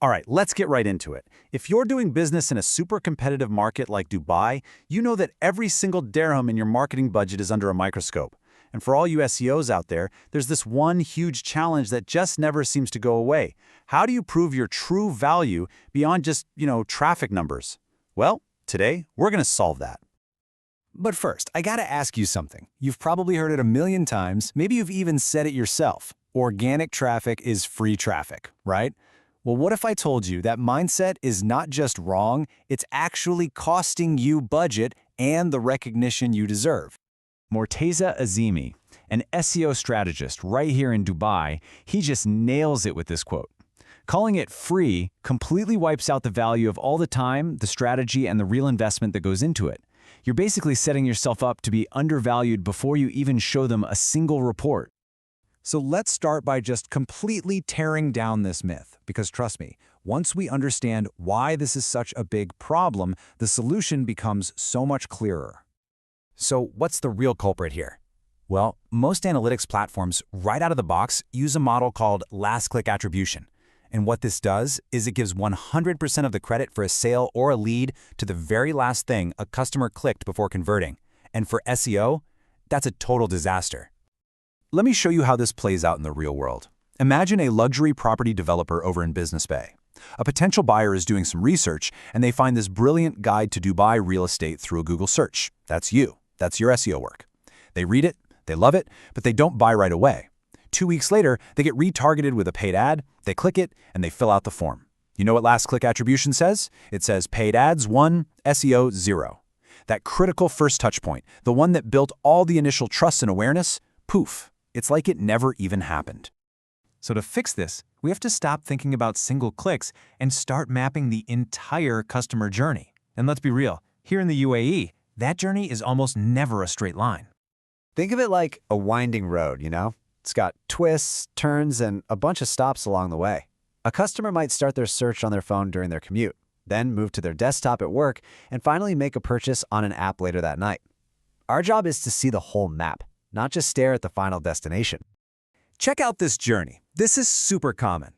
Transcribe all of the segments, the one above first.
All right, let's get right into it. If you're doing business in a super competitive market like Dubai, you know that every single dirham in your marketing budget is under a microscope. And for all you SEOs out there, there's this one huge challenge that just never seems to go away. How do you prove your true value beyond just, traffic numbers? Well, today, we're going to solve that. But first, I gotta ask you something. You've probably heard it a million times, maybe you've even said it yourself. Organic traffic is free traffic, right? Well, what if I told you that mindset is not just wrong, it's actually costing you budget and the recognition you deserve? Morteza Azimi, an SEO strategist right here in Dubai, he just nails it with this quote. Calling it free completely wipes out the value of all the time, the strategy, and the real investment that goes into it. You're basically setting yourself up to be undervalued before you even show them a single report. So let's start by just completely tearing down this myth, because trust me, once we understand why this is such a big problem, the solution becomes so much clearer. So what's the real culprit here? Well, most analytics platforms right out of the box use a model called last-click attribution. And what this does is it gives 100% of the credit for a sale or a lead to the very last thing a customer clicked before converting. And for SEO, that's a total disaster. Let me show you how this plays out in the real world. Imagine a luxury property developer over in Business Bay. A potential buyer is doing some research, and they find this brilliant guide to Dubai real estate through a Google search. That's you. That's your SEO work. They read it, they love it, but they don't buy right away. 2 weeks later, they get retargeted with a paid ad, they click it, and they fill out the form. You know what last-click attribution says? It says paid ads 1, SEO 0. That critical first touch point, the one that built all the initial trust and awareness, poof. It's like it never even happened. So to fix this, we have to stop thinking about single clicks and start mapping the entire customer journey. And let's be real, here in the UAE, that journey is almost never a straight line. Think of it like a winding road, It's got twists, turns, and a bunch of stops along the way. A customer might start their search on their phone during their commute, then move to their desktop at work, and finally make a purchase on an app later that night. Our job is to see the whole map, not just stare at the final destination. Check out this journey. This is super common.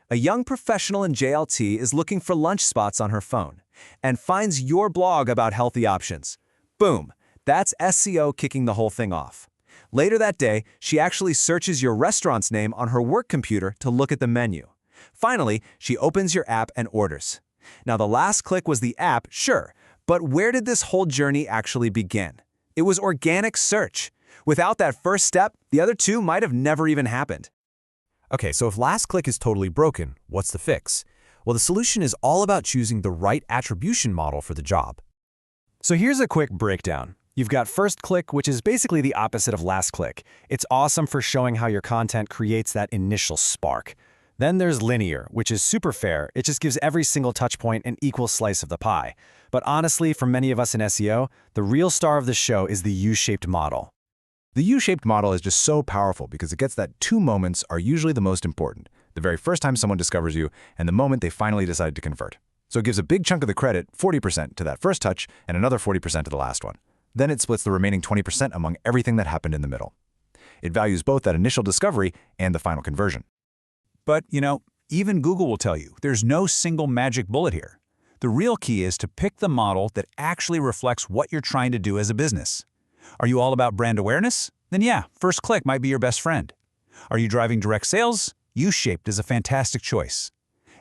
A young professional in JLT is looking for lunch spots on her phone and finds your blog about healthy options. Boom, that's SEO kicking the whole thing off. Later that day, she actually searches your restaurant's name on her work computer to look at the menu. Finally, she opens your app and orders. Now, the last click was the app, sure, but where did this whole journey actually begin? It was organic search. Without that first step, the other two might have never even happened. Okay, so if last click is totally broken, what's the fix? Well, the solution is all about choosing the right attribution model for the job. So here's a quick breakdown. You've got first click, which is basically the opposite of last click. It's awesome for showing how your content creates that initial spark. Then there's linear, which is super fair. It just gives every single touch point an equal slice of the pie. But honestly, for many of us in SEO, the real star of the show is the U-shaped model. The U-shaped model is just so powerful because it gets that 2 moments are usually the most important. The very first time someone discovers you and the moment they finally decide to convert. So it gives a big chunk of the credit, 40%, to that first touch and another 40% to the last one. Then it splits the remaining 20% among everything that happened in the middle. It values both that initial discovery and the final conversion. But, even Google will tell you there's no single magic bullet here. The real key is to pick the model that actually reflects what you're trying to do as a business. Are you all about brand awareness? Then yeah, first click might be your best friend. Are you driving direct sales? U-shaped is a fantastic choice.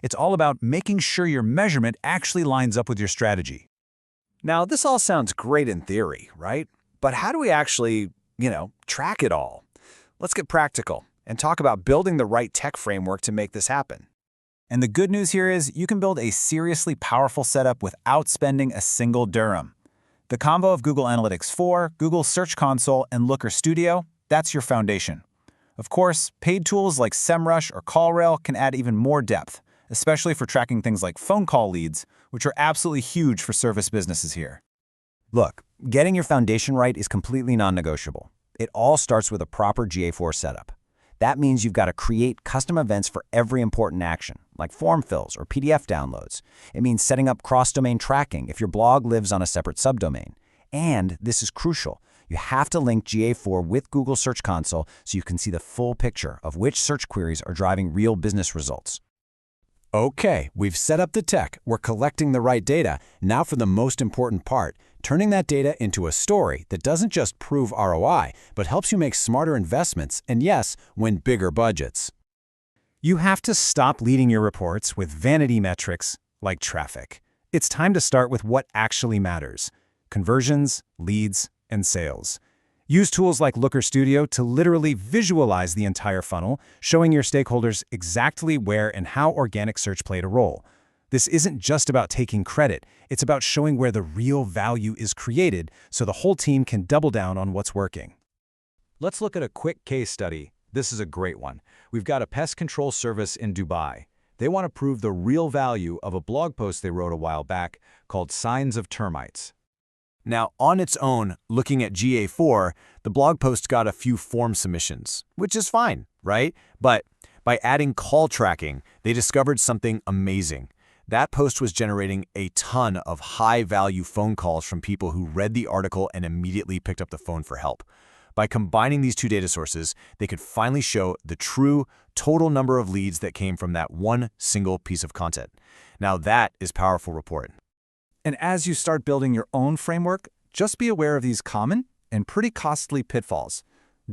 It's all about making sure your measurement actually lines up with your strategy. Now, this all sounds great in theory, right? But how do we actually, track it all? Let's get practical and talk about building the right tech framework to make this happen. And the good news here is you can build a seriously powerful setup without spending a single dirham. The combo of Google Analytics 4, Google Search Console, and Looker Studio, that's your foundation. Of course, paid tools like SEMrush or CallRail can add even more depth, especially for tracking things like phone call leads, which are absolutely huge for service businesses here. Look, getting your foundation right is completely non-negotiable. It all starts with a proper GA4 setup. That means you've got to create custom events for every important action, like form fills or PDF downloads. It means setting up cross-domain tracking if your blog lives on a separate subdomain. And this is crucial. You have to link GA4 with Google Search Console so you can see the full picture of which search queries are driving real business results. Okay, we've set up the tech, we're collecting the right data. Now for the most important part, turning that data into a story that doesn't just prove ROI, but helps you make smarter investments and yes, win bigger budgets. You have to stop leading your reports with vanity metrics like traffic. It's time to start with what actually matters: conversions, leads, and sales. Use tools like Looker Studio to literally visualize the entire funnel, showing your stakeholders exactly where and how organic search played a role. This isn't just about taking credit, it's about showing where the real value is created so the whole team can double down on what's working. Let's look at a quick case study. This is a great one. We've got a pest control service in Dubai. They want to prove the real value of a blog post they wrote a while back called Signs of Termites. Now, on its own, looking at GA4, the blog post got a few form submissions, which is fine, right? But by adding call tracking, they discovered something amazing. That post was generating a ton of high-value phone calls from people who read the article and immediately picked up the phone for help. By combining these two data sources, they could finally show the true total number of leads that came from that one single piece of content. Now that is powerful reporting. And as you start building your own framework, just be aware of these common and pretty costly pitfalls.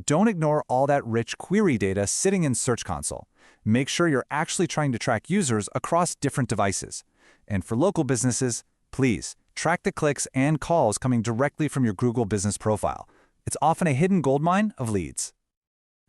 Don't ignore all that rich query data sitting in Search Console. Make sure you're actually trying to track users across different devices. And for local businesses, please track the clicks and calls coming directly from your Google business profile. It's often a hidden goldmine of leads.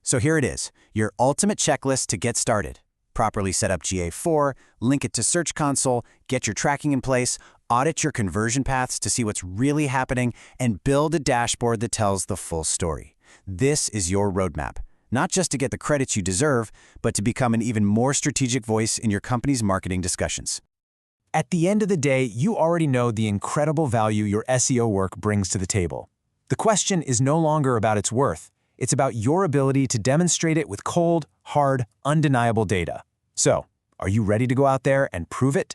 So here it is, your ultimate checklist to get started. Properly set up GA4, link it to Search Console, get your tracking in place, audit your conversion paths to see what's really happening, and build a dashboard that tells the full story. This is your roadmap, not just to get the credits you deserve, but to become an even more strategic voice in your company's marketing discussions. At the end of the day, you already know the incredible value your SEO work brings to the table. The question is no longer about its worth. It's about your ability to demonstrate it with cold, hard, undeniable data. So, are you ready to go out there and prove it?